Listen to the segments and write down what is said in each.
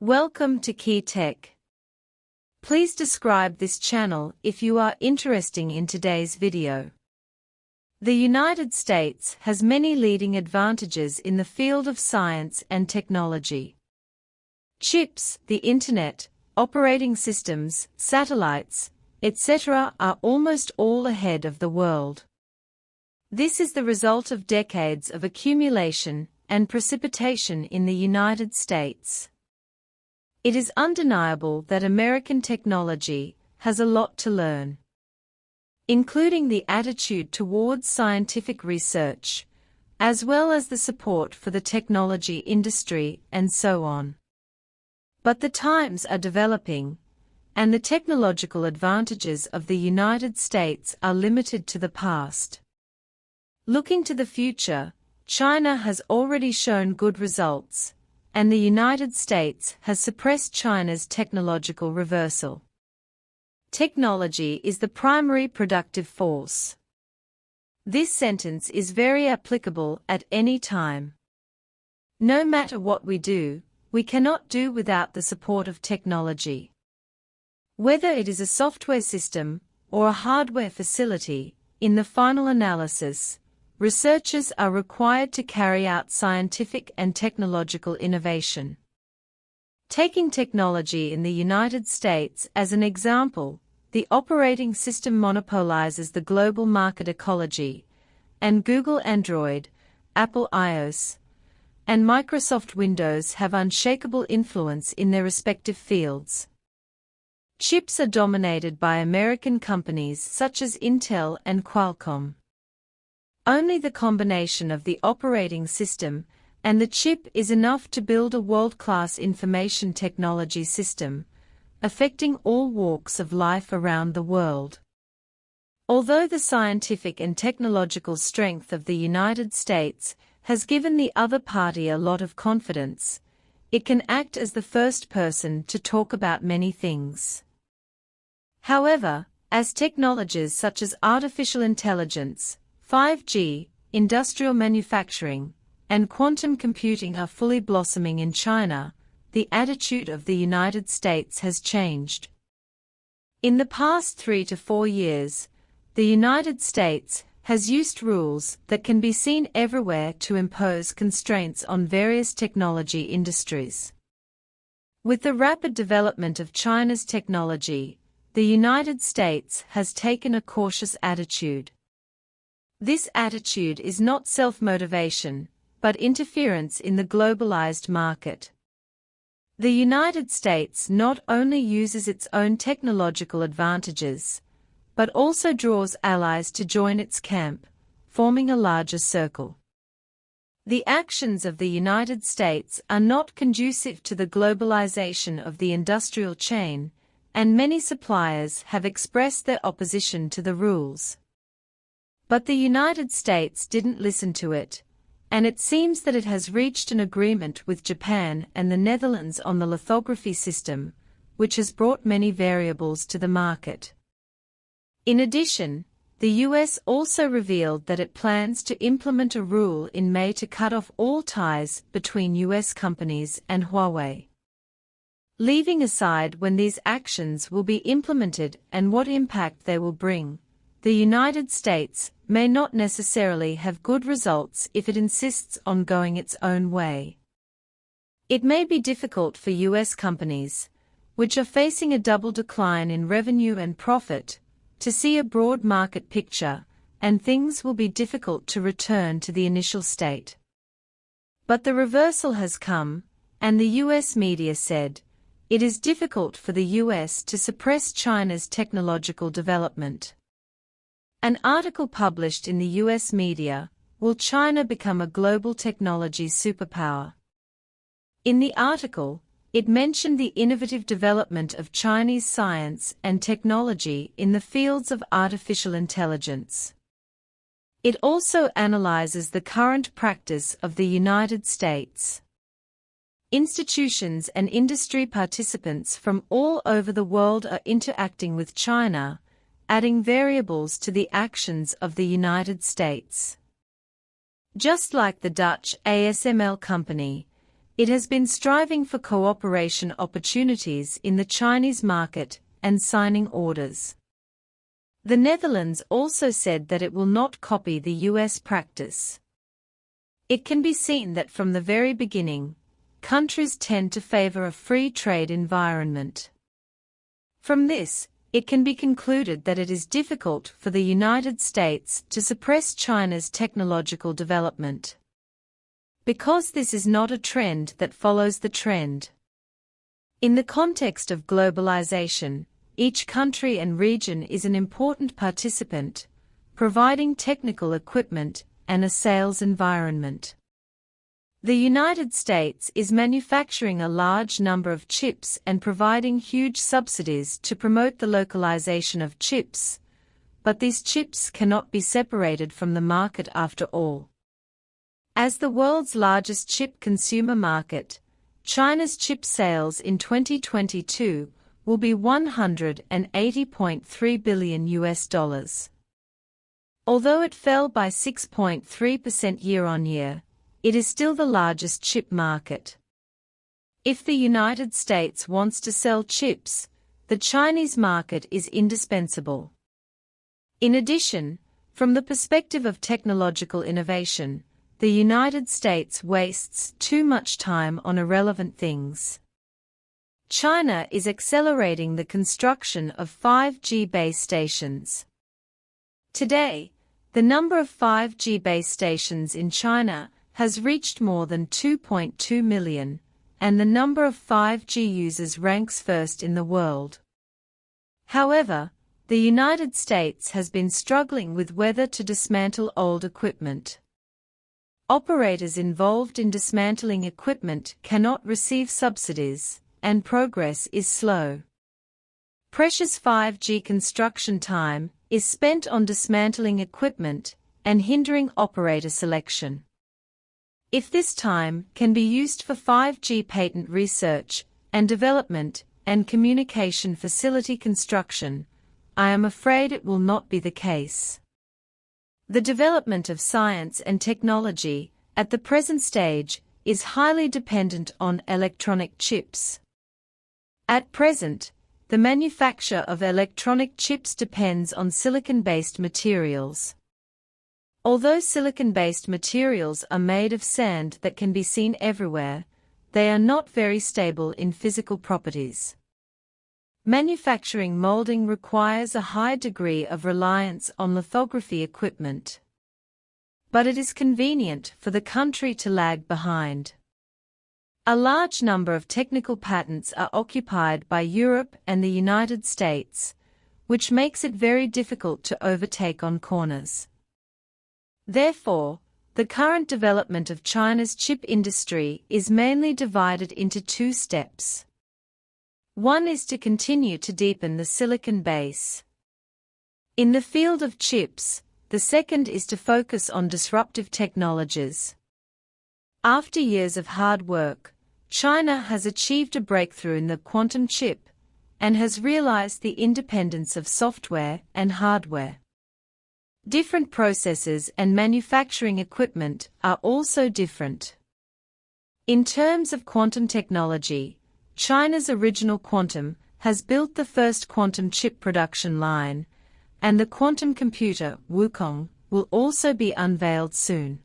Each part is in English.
Welcome to Key Tech. Please describe this channel if you are interested in today's video. The United States has many leading advantages in the field of science and technology. Chips, the internet, operating systems, satellites, etc. are almost all ahead of the world. This is the result of decades of accumulation and precipitation in the United States. It is undeniable that American technology has a lot to learn, including the attitude towards scientific research, as well as the support for the technology industry and so on. But the times are developing, and the technological advantages of the United States are limited to the past. Looking to the future, China has already shown good results, and the United States has suppressed China's technological reversal. Technology is the primary productive force. This sentence is very applicable at any time. No matter what we do, we cannot do without the support of technology. Whether it is a software system or a hardware facility, in the final analysis, researchers are required to carry out scientific and technological innovation. Taking technology in the United States as an example, the operating system monopolizes the global market ecology, and Google Android, Apple iOS, and Microsoft Windows have unshakable influence in their respective fields. Chips are dominated by American companies such as Intel and Qualcomm. Only the combination of the operating system and the chip is enough to build a world-class information technology system, affecting all walks of life around the world. Although the scientific and technological strength of the United States has given the other party a lot of confidence, it can act as the first person to talk about many things. However, as technologies such as artificial intelligence, 5G, industrial manufacturing, and quantum computing are fully blossoming in China, the attitude of the United States has changed. In the past 3 to 4 years, the United States has used rules that can be seen everywhere to impose constraints on various technology industries. With the rapid development of China's technology, the United States has taken a cautious attitude. This attitude is not self-motivation, but interference in the globalized market. The United States not only uses its own technological advantages, but also draws allies to join its camp, forming a larger circle. The actions of the United States are not conducive to the globalization of the industrial chain, and many suppliers have expressed their opposition to the rules. But the United States didn't listen to it, and it seems that it has reached an agreement with Japan and the Netherlands on the lithography system, which has brought many variables to the market. In addition, the US also revealed that it plans to implement a rule in May to cut off all ties between US companies and Huawei. Leaving aside when these actions will be implemented and what impact they will bring, the United States may not necessarily have good results if it insists on going its own way. It may be difficult for US companies, which are facing a double decline in revenue and profit, to see a broad market picture, and things will be difficult to return to the initial state. But the reversal has come, and the US media said, it is difficult for the US to suppress China's technological development. An article published in the US media, Will China Become a Global Technology Superpower? In the article, it mentioned the innovative development of Chinese science and technology in the fields of artificial intelligence. It also analyzes the current practice of the United States. Institutions and industry participants from all over the world are interacting with China, adding variables to the actions of the United States. Just like the Dutch ASML company, It has been striving for cooperation opportunities in the Chinese market and signing orders. The Netherlands also said that it will not copy the US practice. It can be seen that from the very beginning, countries tend to favor a free trade environment. From this, it can be concluded that it is difficult for the United States to suppress China's technological development, because this is not a trend that follows the trend. In the context of globalization, each country and region is an important participant, providing technical equipment and a sales environment. The United States is manufacturing a large number of chips and providing huge subsidies to promote the localization of chips, but these chips cannot be separated from the market after all. As the world's largest chip consumer market, China's chip sales in 2022 will be $180.3 billion. Although it fell by 6.3% year-on-year, it is still the largest chip market. If the United States wants to sell chips, the Chinese market is indispensable. In addition, from the perspective of technological innovation, the United States wastes too much time on irrelevant things. China is accelerating the construction of 5G base stations. Today, the number of 5G base stations in China has reached more than 2.2 million, and the number of 5G users ranks first in the world. However, the United States has been struggling with whether to dismantle old equipment. Operators involved in dismantling equipment cannot receive subsidies, and progress is slow. Precious 5G construction time is spent on dismantling equipment and hindering operator selection. If this time can be used for 5G patent research and development and communication facility construction, I am afraid it will not be the case. The development of science and technology at the present stage is highly dependent on electronic chips. At present, the manufacture of electronic chips depends on silicon-based materials. Although silicon-based materials are made of sand that can be seen everywhere, they are not very stable in physical properties. Manufacturing molding requires a high degree of reliance on lithography equipment. But it is convenient for the country to lag behind. A large number of technical patents are occupied by Europe and the United States, which makes it very difficult to overtake on corners. Therefore, the current development of China's chip industry is mainly divided into two steps. One is to continue to deepen the silicon base. In the field of chips, the second is to focus on disruptive technologies. After years of hard work, China has achieved a breakthrough in the quantum chip and has realized the independence of software and hardware. Different processes and manufacturing equipment are also different. In terms of quantum technology, China's original quantum has built the first quantum chip production line, and the quantum computer Wukong will also be unveiled soon.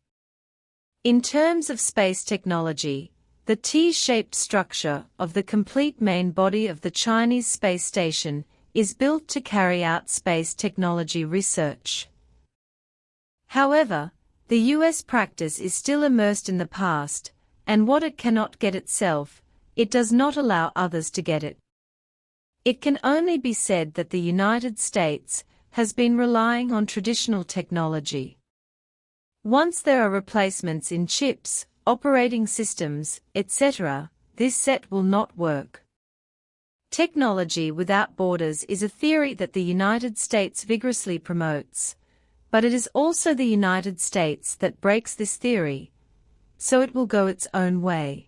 In terms of space technology, the T-shaped structure of the complete main body of the Chinese space station is built to carry out space technology research. However, the US practice is still immersed in the past, and what it cannot get itself, it does not allow others to get it. It can only be said that the United States has been relying on traditional technology. Once there are replacements in chips, operating systems, etc., this set will not work. Technology without borders is a theory that the United States vigorously promotes, but it is also the United States that breaks this theory, so it will go its own way.